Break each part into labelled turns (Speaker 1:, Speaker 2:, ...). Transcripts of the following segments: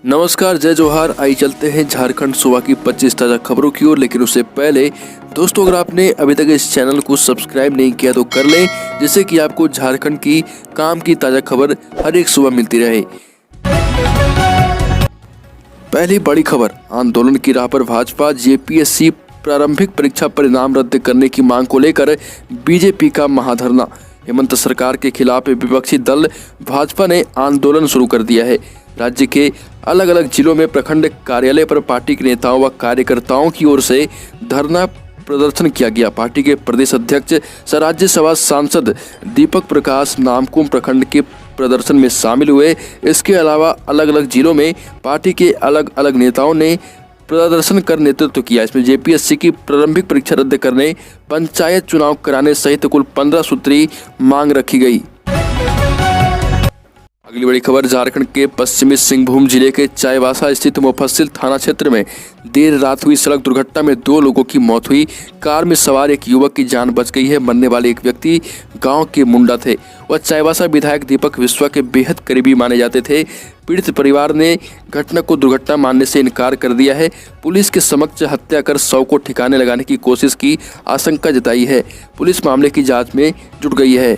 Speaker 1: नमस्कार, जय जोहार। आई चलते हैं झारखंड सुबह की 25 ताज़ा खबरों की ओर। लेकिन उससे पहले दोस्तों, अगर आपने अभी तक इस चैनल को सब्सक्राइब नहीं किया तो कर लें, जिससे कि आपको झारखंड की काम की ताज़ा खबर हर एक सुबह मिलती रहे। पहली बड़ी खबर, आंदोलन की राह पर भाजपा। जेपीएससी प्रारंभिक परीक्षा परिणाम रद्द करने की मांग को लेकर बीजेपी का महाधरना। हेमंत सरकार के खिलाफ विपक्षी दल भाजपा ने आंदोलन शुरू कर दिया है। राज्य के अलग अलग जिलों में प्रखंड कार्यालय पर पार्टी के नेताओं व कार्यकर्ताओं की ओर से धरना प्रदर्शन किया गया। पार्टी के प्रदेश अध्यक्ष सह राज्यसभा सांसद दीपक प्रकाश नामकुम प्रखंड के प्रदर्शन में शामिल हुए। इसके अलावा अलग अलग जिलों में पार्टी के अलग अलग नेताओं ने प्रदर्शन कर नेतृत्व किया। इसमें जेपीएससी की प्रारंभिक परीक्षा रद्द करने, पंचायत चुनाव कराने सहित कुल 15 सूत्री मांग रखी गई। अगली बड़ी खबर, झारखंड के पश्चिमी सिंहभूम जिले के चाईबासा स्थित मुफस्सिल थाना क्षेत्र में देर रात हुई सड़क दुर्घटना में 2 लोगों की मौत हुई। कार में सवार एक युवक की जान बच गई है। मरने वाले एक व्यक्ति गांव के मुंडा थे। वह चाईबासा विधायक दीपक विश्वा के बेहद करीबी माने जाते थे। पीड़ित परिवार ने घटना को दुर्घटना मानने से इनकार कर दिया है। पुलिस के समक्ष हत्या कर शव को ठिकाने लगाने की कोशिश की आशंका जताई है। पुलिस मामले की जाँच में जुट गई है।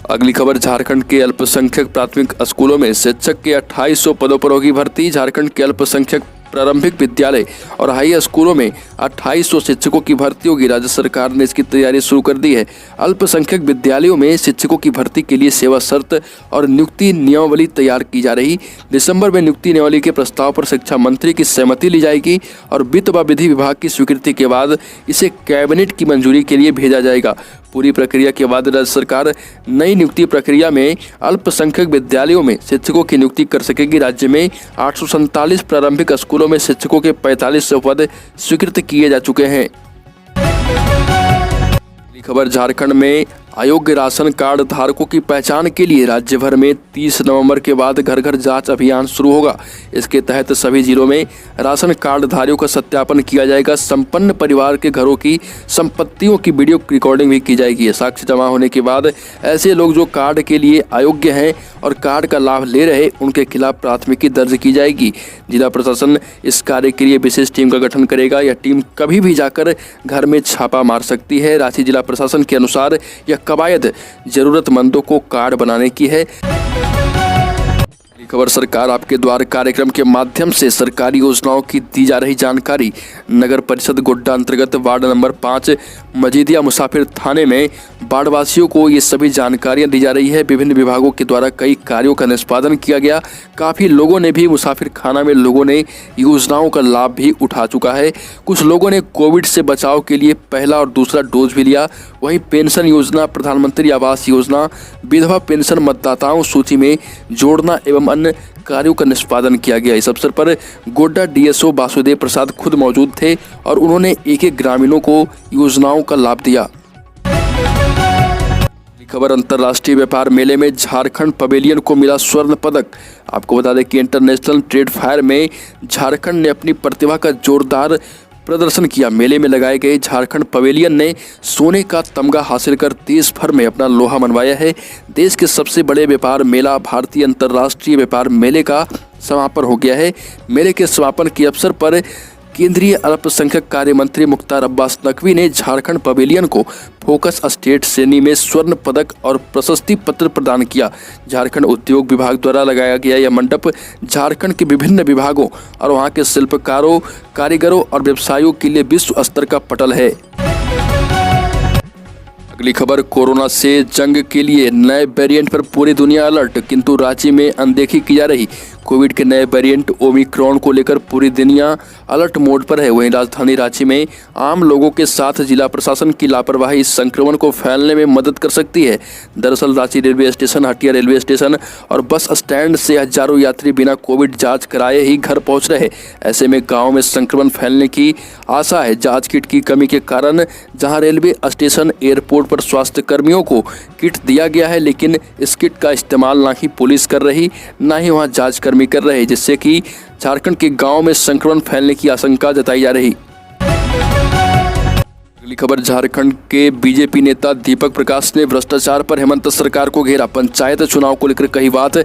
Speaker 1: अगली खबर, झारखंड के अल्पसंख्यक प्राथमिक स्कूलों में शिक्षक के 2800 पदों पर होगी भर्ती। झारखंड के अल्पसंख्यक प्रारंभिक विद्यालय और हाई स्कूलों में 2800 शिक्षकों की भर्ती होगी। राज्य सरकार ने इसकी तैयारी शुरू कर दी है। अल्पसंख्यक विद्यालयों में शिक्षकों की भर्ती के लिए सेवा शर्त और नियुक्ति नियमावली तैयार की जा रही। दिसंबर में नियुक्ति नियमावली के प्रस्ताव पर शिक्षा मंत्री की सहमति ली जाएगी और वित्त व विधि विभाग की स्वीकृति के बाद इसे कैबिनेट की मंजूरी के लिए भेजा जाएगा। पूरी प्रक्रिया के बाद राज्य सरकार नई नियुक्ति प्रक्रिया में अल्पसंख्यक विद्यालयों में शिक्षकों की नियुक्ति कर सकेगी। राज्य में 847 प्रारंभिक स्कूलों में शिक्षकों के 4500 पद स्वीकृत किए जा चुके हैं। खबर, झारखंड में अयोग्य राशन कार्ड धारकों की पहचान के लिए राज्य भर में 30 नवंबर के बाद घर घर जांच अभियान शुरू होगा। इसके तहत सभी जिलों में राशन कार्ड धारियों का सत्यापन किया जाएगा। संपन्न परिवार के घरों की संपत्तियों की वीडियो रिकॉर्डिंग भी की जाएगी। साक्ष्य जमा होने के बाद ऐसे लोग जो कार्ड के लिए अयोग्य हैं और कार्ड का लाभ ले रहे, उनके खिलाफ प्राथमिकी दर्ज की जाएगी। जिला प्रशासन इस कार्य के लिए विशेष टीम का गठन करेगा। यह टीम कभी भी जाकर घर में छापा मार सकती है। रांची जिला प्रशासन के अनुसार यह कवायद जरूरतमंदों को कार्ड बनाने की है। खबर, सरकार आपके द्वार कार्यक्रम के माध्यम से सरकारी योजनाओं की दी जा रही जानकारी। नगर परिषद गोड्डा अंतर्गत वार्ड नंबर 5 मजीदिया मुसाफिर थाने में वार्डवासियों को ये सभी जानकारियां दी जा रही है। विभिन्न विभागों के द्वारा कई कार्यों का निष्पादन किया गया। काफ़ी लोगों ने भी मुसाफिर खाना में लोगों ने योजनाओं का लाभ भी उठा चुका है। कुछ लोगों ने कोविड से बचाव के लिए पहला और दूसरा डोज भी लिया। वहीं पेंशन योजना, प्रधानमंत्री आवास योजना, विधवा पेंशन मतदाताओं सूची में जोड़ना एवं अन्य कार्यों का निष्पादन किया गया। इस अवसर पर गोड्डा डीएसओ वासुदेव प्रसाद खुद मौजूद थे और उन्होंने एक एक ग्रामीणों को योजनाओं का लाभ दिया। खबर, अंतर्राष्ट्रीय व्यापार मेले में झारखंड पवेलियन को मिला स्वर्ण पदक। आपको बता दें कि इंटरनेशनल ट्रेड फायर में झारखंड ने अपनी प्रतिभा का जोरदार प्रदर्शन किया। मेले में लगाए गए झारखंड पवेलियन ने सोने का तमगा हासिल कर देश भर में अपना लोहा मनवाया है। देश के सबसे बड़े व्यापार मेला भारतीय अंतर्राष्ट्रीय व्यापार मेले का समापन हो गया है। मेले के समापन के अवसर पर केंद्रीय अल्पसंख्यक कार्य मंत्री मुख्तार अब्बास नकवी ने झारखंड पवेलियन को फोकस स्टेट श्रेणी में स्वर्ण पदक और प्रशस्ति पत्र प्रदान किया। झारखंड उद्योग विभाग द्वारा लगाया गया यह मंडप झारखंड के विभिन्न विभागों और वहां के शिल्पकारों, कारीगरों और व्यवसायियों के लिए विश्व स्तर का पटल है। अगली खबर, कोरोना से जंग के लिए नए वेरिएंट पर पूरी दुनिया अलर्ट, किंतु रांची में अनदेखी की जा रही। कोविड के नए वेरिएंट ओमिक्रॉन को लेकर पूरी दुनिया अलर्ट मोड पर है। वहीं राजधानी रांची में आम लोगों के साथ जिला प्रशासन की लापरवाही इस संक्रमण को फैलने में मदद कर सकती है। दरअसल Ranchi railway station, Hatia railway station और बस स्टैंड से हजारों यात्री बिना कोविड जांच कराए ही घर पहुंच रहे। ऐसे में गाँव में संक्रमण फैलने की आशा है। जाँच किट की कमी के कारण जहाँ रेलवे स्टेशन, एयरपोर्ट पर स्वास्थ्य कर्मियों को किट दिया गया है, लेकिन इस किट का इस्तेमाल ना ही पुलिस कर रही, ना ही वहाँ जाँच कर्मी कर रहे, जिससे कि झारखंड के गांव में संक्रमण फैलने की आशंका जताई जा रही। अगली खबर, झारखंड के बीजेपी नेता दीपक प्रकाश ने भ्रष्टाचार पर हेमंत सरकार को घेरा। पंचायत चुनाव को लेकर कही बात।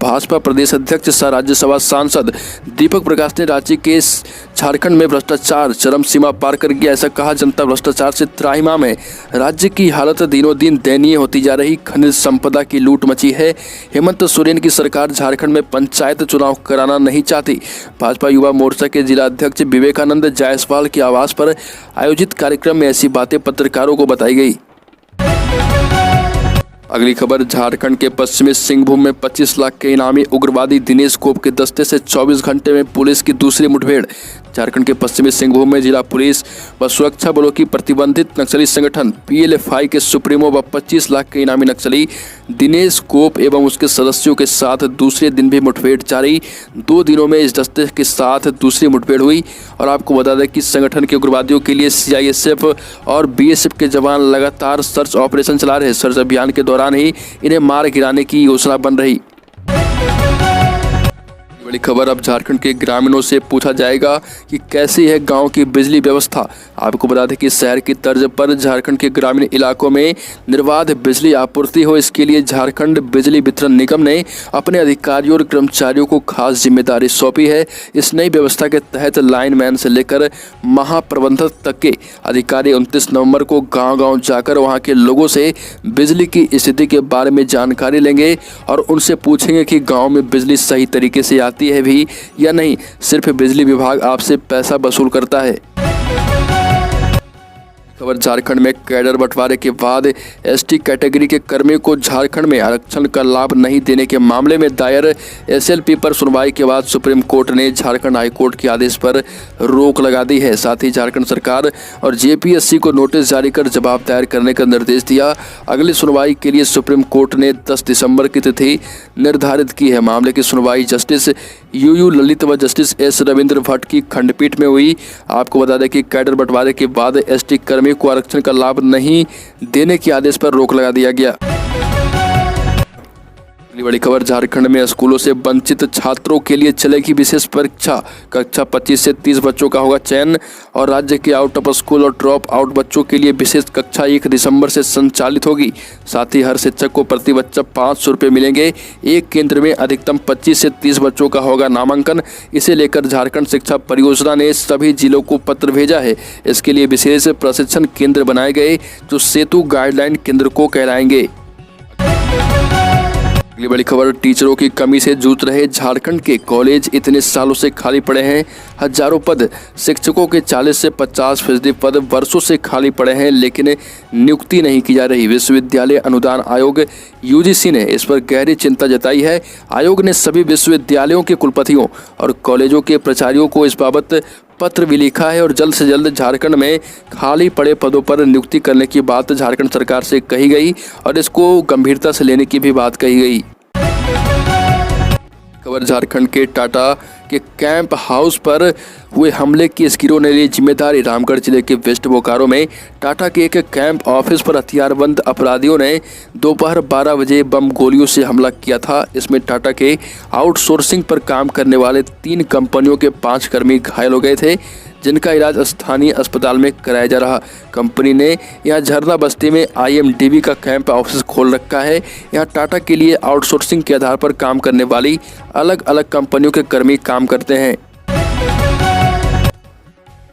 Speaker 1: भाजपा प्रदेश अध्यक्ष सह राज्यसभा सांसद दीपक प्रकाश ने राज्य के झारखंड में भ्रष्टाचार चरम सीमा पार कर गया, ऐसा कहा। जनता भ्रष्टाचार से त्राहिमाम है। राज्य की हालत दिनों दिन दयनीय होती जा रही। खनिज संपदा की लूट मची है। हेमंत सोरेन की सरकार झारखंड में पंचायत चुनाव कराना नहीं चाहती। भाजपा युवा मोर्चा के जिला अध्यक्ष विवेकानंद जायसवाल के आवास पर आयोजित कार्यक्रम में ऐसी बातें पत्रकारों को बताई गई। अगली खबर, झारखंड के पश्चिमी सिंहभूम में 25 लाख के इनामी उग्रवादी दिनेश गोप के दस्ते से 24 घंटे में पुलिस की दूसरी मुठभेड़। झारखंड के पश्चिमी सिंहभूम में जिला पुलिस व सुरक्षा बलों की प्रतिबंधित नक्सली संगठन पीएलएफआई के सुप्रीमो व 25 लाख के इनामी नक्सली दिनेश गोप एवं उसके सदस्यों के साथ दूसरे दिन भी मुठभेड़ जारी। 2 दिनों में इस दस्ते के साथ दूसरी मुठभेड़ हुई। और आपको बता दें कि संगठन के उग्रवादियों के लिए सीआईएसएफ और बीएसएफ के जवान लगातार सर्च ऑपरेशन चला रहे। सर्च अभियान के दौरान ही इन्हें मार गिराने की योजना बन रही। बड़ी खबर, अब झारखंड के ग्रामीणों से पूछा जाएगा कि कैसी है गांव की बिजली व्यवस्था। आपको बता दें कि शहर की तर्ज पर झारखंड के ग्रामीण इलाकों में निर्बाध बिजली आपूर्ति हो, इसके लिए झारखंड बिजली वितरण निगम ने अपने अधिकारियों और कर्मचारियों को खास जिम्मेदारी सौंपी है। इस नई व्यवस्था के तहत लाइनमैन से लेकर महाप्रबंधक तक के अधिकारी 29 नवंबर को गाँव-गाँव जाकर वहाँ के लोगों से बिजली की स्थिति के बारे में जानकारी लेंगे और उनसे पूछेंगे कि गाँव में बिजली सही तरीके से आती है भी या नहीं, सिर्फ बिजली विभाग आपसे पैसा वसूल करता है। खबर, झारखंड में कैडर बंटवारे के बाद एसटी कैटेगरी के कर्मियों को झारखंड में आरक्षण का लाभ नहीं देने के मामले में दायर एसएलपी पर सुनवाई के बाद सुप्रीम कोर्ट ने झारखंड हाईकोर्ट के आदेश पर रोक लगा दी है। साथ ही झारखंड सरकार और जेपीएससी को नोटिस जारी कर जवाब दायर करने का निर्देश दिया। अगली सुनवाई के लिए सुप्रीम कोर्ट ने 10 दिसंबर की तिथि निर्धारित की है। मामले की सुनवाई जस्टिस यूयू ललित व जस्टिस एस रविंद्र भट्ट की खंडपीठ में हुई। आपको बता दें कि कैडर बंटवारे के बाद एसटी कर्मी को आरक्षण का लाभ नहीं देने के आदेश पर रोक लगा दिया गया। अगली बड़ी खबर, झारखंड में स्कूलों से वंचित छात्रों के लिए चलेगी विशेष परीक्षा। कक्षा 25 से 30 बच्चों का होगा चयन और राज्य के आउट ऑफ स्कूल और ड्रॉप आउट बच्चों के लिए विशेष कक्षा 1 दिसंबर से संचालित होगी। साथ ही हर शिक्षक को प्रति बच्चा 500 रुपये मिलेंगे। एक केंद्र में अधिकतम 25 से 30 बच्चों का होगा नामांकन। इसे लेकर झारखंड शिक्षा परियोजना ने सभी जिलों को पत्र भेजा है। इसके लिए विशेष प्रशिक्षण केंद्र बनाए गए जो सेतु गाइडलाइन केंद्र को कहलाएंगे। अगली बड़ी खबर, टीचरों की कमी से जूझ रहे झारखंड के कॉलेज इतने सालों से खाली पड़े हैं। हजारों पद, शिक्षकों के 40 से 50% पद वर्षों से खाली पड़े हैं, लेकिन नियुक्ति नहीं की जा रही। विश्वविद्यालय अनुदान आयोग यूजीसी ने इस पर गहरी चिंता जताई है। आयोग ने सभी विश्वविद्यालयों के कुलपतियों और कॉलेजों के प्राचार्यों को इस बाबत पत्र भी लिखा है और जल्द से जल्द झारखंड में खाली पड़े पदों पर नियुक्ति करने की बात झारखंड सरकार से कही गई और इसको गंभीरता से लेने की भी बात कही गई। खबर, झारखंड के टाटा के कैंप हाउस पर हुए हमले की इस गिरोह ने ली जिम्मेदारी। रामगढ़ जिले के वेस्ट बोकारो में टाटा के एक कैंप ऑफिस पर हथियारबंद अपराधियों ने दोपहर 12 बजे बम गोलियों से हमला किया था। इसमें टाटा के आउटसोर्सिंग पर काम करने वाले 3 कंपनियों के 5 कर्मी घायल हो गए थे, जिनका इलाज स्थानीय अस्पताल में कराया जा रहा। कंपनी ने यहां झरना बस्ती में IMDB का कैंप ऑफिस खोल रखा है। यहां टाटा के लिए आउटसोर्सिंग के आधार पर काम करने वाली अलग अलग कंपनियों के कर्मी काम करते हैं।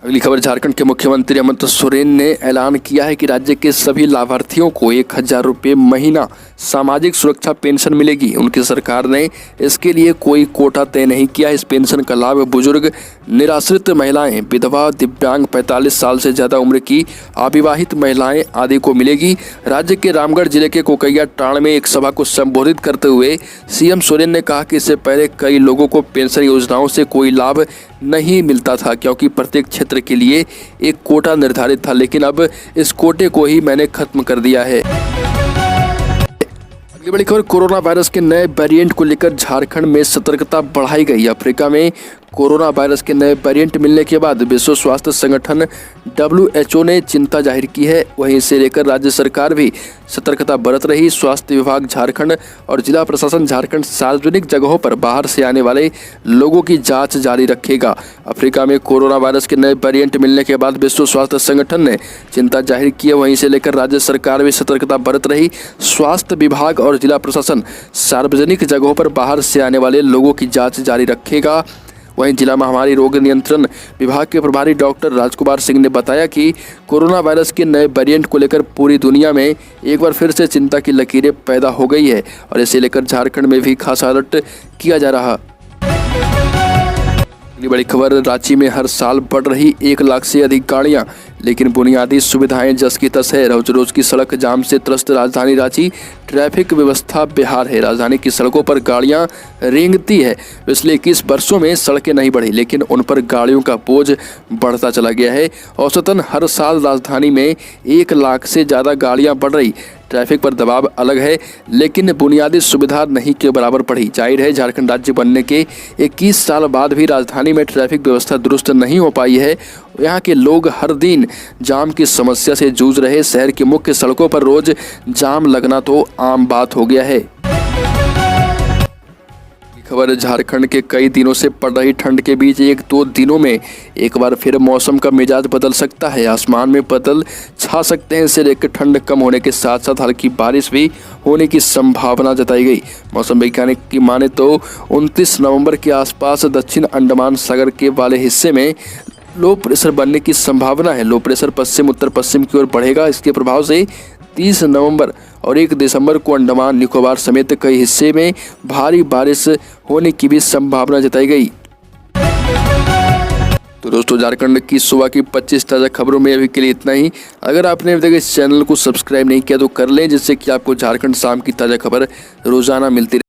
Speaker 1: अगली खबर, झारखंड के मुख्यमंत्री हेमंत सोरेन ने ऐलान किया है कि राज्य के सभी लाभार्थियों को 1000 रुपये महीना सामाजिक सुरक्षा पेंशन मिलेगी। उनकी सरकार ने इसके लिए कोई कोटा तय नहीं किया। इस पेंशन का लाभ बुजुर्ग, निराश्रित महिलाएं, विधवा, दिव्यांग, 45 साल से ज़्यादा उम्र की अविवाहित महिलाएं आदि को मिलेगी। राज्य के रामगढ़ जिले के कोकैया टांड़ में एक सभा को संबोधित करते हुए सीएम सोरेन ने कहा कि इससे पहले कई लोगों को पेंशन योजनाओं से कोई लाभ नहीं मिलता था, क्योंकि प्रत्येक क्षेत्र के लिए एक कोटा निर्धारित था, लेकिन अब इस कोटे को ही मैंने खत्म कर दिया है। अगली बड़ी खबर, कोरोना वायरस के नए वेरिएंट को लेकर झारखंड में सतर्कता बढ़ाई गई। अफ्रीका में कोरोना वायरस के नए वेरिएंट मिलने के बाद विश्व स्वास्थ्य संगठन WHO ने चिंता जाहिर की है। वहीं इसे लेकर राज्य सरकार भी सतर्कता बरत रही। स्वास्थ्य विभाग झारखंड और जिला प्रशासन झारखंड सार्वजनिक जगहों पर बाहर से आने वाले लोगों की जांच जारी रखेगा। अफ्रीका में कोरोना वायरस के नए वेरिएंट मिलने के बाद विश्व स्वास्थ्य संगठन ने चिंता जाहिर की है। वहीं से लेकर राज्य सरकार भी सतर्कता बरत रही। स्वास्थ्य विभाग और जिला प्रशासन सार्वजनिक जगहों पर बाहर से आने वाले लोगों की जाँच जारी रखेगा। वहीं जिला महामारी रोग नियंत्रण विभाग के प्रभारी डॉक्टर राजकुमार सिंह ने बताया कि कोरोना वायरस के नए वेरिएंट को लेकर पूरी दुनिया में एक बार फिर से चिंता की लकीरें पैदा हो गई है और इसे लेकर झारखंड में भी खास अलर्ट किया जा रहा। बड़ी खबर, रांची में हर साल बढ़ रही 1 लाख से अधिक गाड़ियां, लेकिन बुनियादी सुविधाएं जस की तस है। रोज रोज की सड़क जाम से त्रस्त राजधानी रांची, ट्रैफिक व्यवस्था बेहाल है। राजधानी की सड़कों पर गाड़ियां रेंगती है। पिछले 21 वर्षों में सड़कें नहीं बढ़ी, लेकिन उन पर गाड़ियों का बोझ बढ़ता चला गया है। औसतन हर साल राजधानी में 1 लाख से ज़्यादा गाड़ियाँ बढ़ रही। ट्रैफिक पर दबाव अलग है, लेकिन बुनियादी सुविधा नहीं के बराबर पड़ी। जाहिर है, झारखंड राज्य बनने के 21 साल बाद भी राजधानी में ट्रैफिक व्यवस्था दुरुस्त नहीं हो पाई है। यहाँ के लोग हर दिन जाम की समस्या से जूझ रहे। शहर की मुख्य सड़कों पर रोज जाम लगना तो आम बात हो गया है। खबर, झारखंड के कई दिनों से पड़ रही ठंड के बीच 1-2 दिनों में एक बार फिर मौसम का मिजाज बदल सकता है। आसमान में बादल छा सकते हैं। इसे लेकर ठंड कम होने के साथ साथ हल्की बारिश भी होने की संभावना जताई गई। मौसम वैज्ञानिक की माने तो 29 नवंबर के आसपास दक्षिण अंडमान सागर के वाले हिस्से में लो प्रेशर बनने की संभावना है। लो प्रेशर पश्चिम उत्तर पश्चिम की ओर बढ़ेगा। इसके प्रभाव से 30 नवंबर और 1 दिसंबर को अंडमान निकोबार समेत कई हिस्से में भारी बारिश होने की भी संभावना जताई गई। तो दोस्तों, झारखंड की सुबह की 25 ताज़ा खबरों में अभी के लिए इतना ही। अगर आपने अभी तक इस चैनल को सब्सक्राइब नहीं किया तो कर लें, जिससे कि आपको झारखंड शाम की ताज़ा खबर रोजाना मिलती रहे।